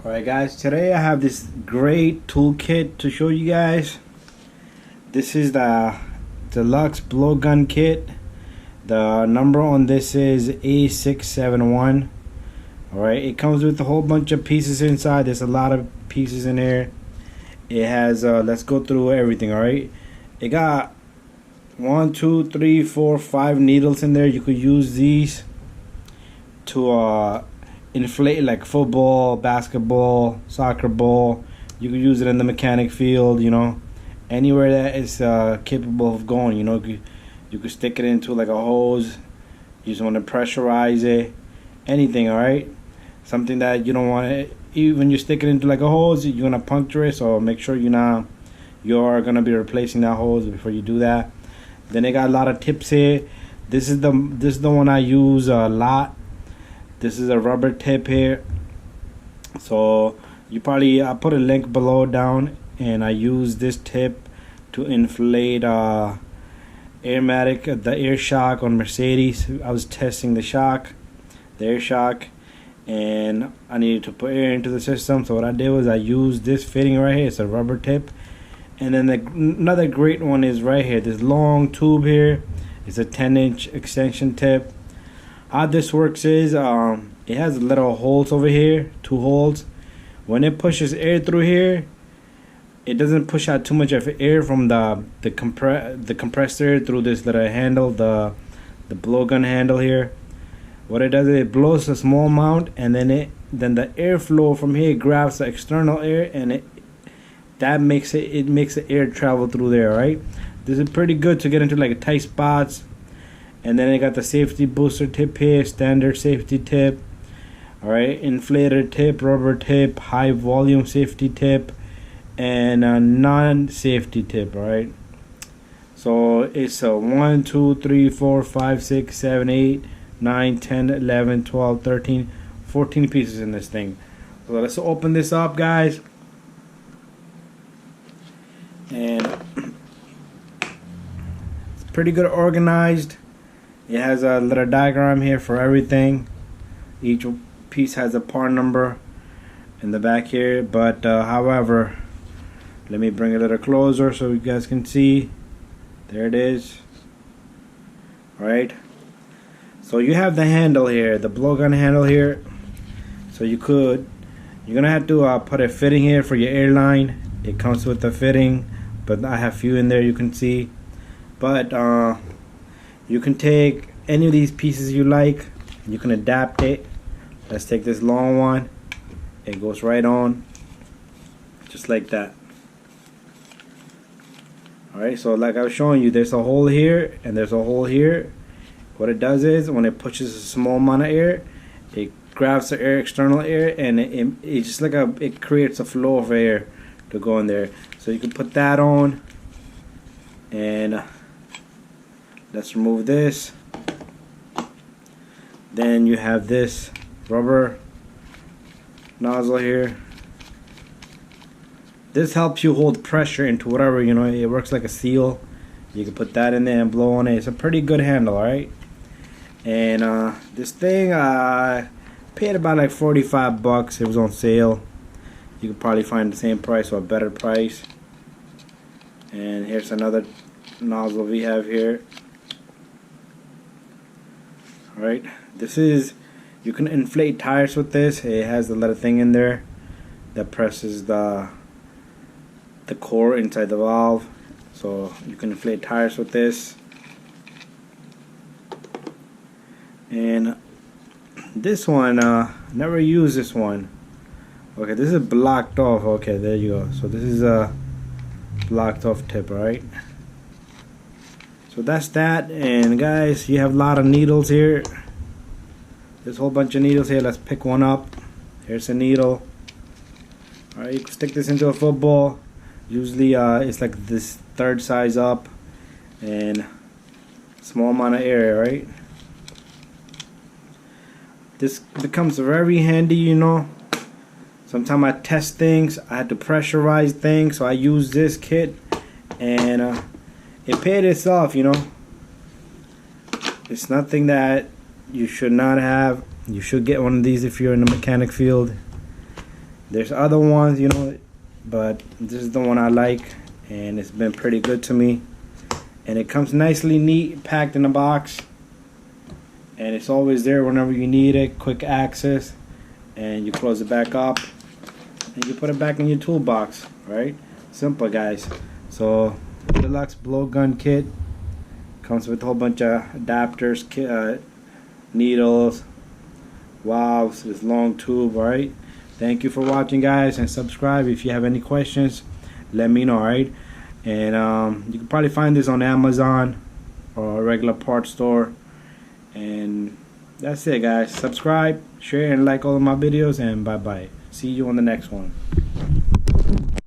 Alright guys, today I have this great toolkit to show you guys. This is the Deluxe blowgun kit. The number on this is A671. Alright, it comes with a whole bunch of pieces inside. There's a lot of pieces in here. It has, let's go through everything, alright? It got 1, 2, 3, 4, 5 needles in there. You could use these to inflate like football, basketball, soccer ball. You could use it in the mechanic field, you know, anywhere that is capable of going. You know, you could stick it into like a hose. You just want to pressurize it, anything. All right, something that you don't want to, even you stick it into like a hose, you're gonna puncture it. So make sure you're gonna be replacing that hose before you do that. Then they got a lot of tips here. This is the one I use a lot. This is a rubber tip here. So I'll put a link below down, and I use this tip to inflate Airmatic, the air shock on Mercedes. I was testing the air shock, and I needed to put air into the system. So what I did was I used this fitting right here. It's a rubber tip. And then another great one is right here. This long tube here. It's a 10-inch extension tip. How this works is it has little holes over here, 2 holes. When it pushes air through here, it doesn't push out too much of air from the compressor through this little handle, the blowgun handle here. What it does is it blows a small amount, and then the airflow from here grabs the external air, and that makes the air travel through there. Right? This is pretty good to get into like tight spots. And then I got the safety booster tip here, standard safety tip. Alright, inflator tip, rubber tip, high volume safety tip, and a non-safety tip. Alright, so it's a 1, 2, 3, 4, 5, 6, 7, 8, 9, 10, 11, 12, 13, 14 pieces in this thing. So let's open this up, guys. And it's pretty good organized. It has a little diagram here for everything. Each piece has a part number in the back here. But however, let me bring it a little closer so you guys can see. There it is. Alright. So you have the handle here, the blowgun handle here. So you're gonna have to put a fitting here for your airline. It comes with the fitting, but I have few in there you can see. But you can take any of these pieces you like. You can adapt it. Let's take this long one. It goes right on, just like that. Alright, so like I was showing you, there's a hole here and there's a hole here. What it does is when it pushes a small amount of air, it grabs the air, external air, and it just like it creates a flow of air to go in there. So you can put that on, and let's remove this. Then you have this rubber nozzle here. This helps you hold pressure into whatever, you know, it works like a seal. You can put that in there and blow on it. It's a pretty good handle, alright? And this thing, I paid about like 45 bucks. It was on sale. You could probably find the same price or a better price. And here's another nozzle we have here. Alright, this is, you can inflate tires with this. It has the little thing in there that presses the core inside the valve. So you can inflate tires with this. And this one, never used this one. Okay, this is blocked off. Okay, there you go. So this is a blocked off tip, alright? So that's that. And guys, you have a lot of needles here. There's a whole bunch of needles here. Let's pick one up. Here's a needle. Alright, you can stick this into a football. Usually it's like this third size up, and small amount of air, right? This becomes very handy, you know. Sometimes I test things, I had to pressurize things, so I use this kit, and it paid itself, you know. It's nothing that you should not have. You should get one of these if you're in the mechanic field. There's other ones, you know, but this is the one I like, and it's been pretty good to me. And it comes nicely neat, packed in a box, and it's always there whenever you need it. Quick access, and you close it back up, and you put it back in your toolbox. Right? Simple, guys. So Deluxe blowgun kit comes with a whole bunch of adapters, needles, valves, this long tube. Alright, thank you for watching, guys, and subscribe. If you have any questions, let me know. Alright, and you can probably find this on Amazon or a regular parts store. And that's it, guys. Subscribe, share, and like all of my videos, and bye bye. See you on the next one.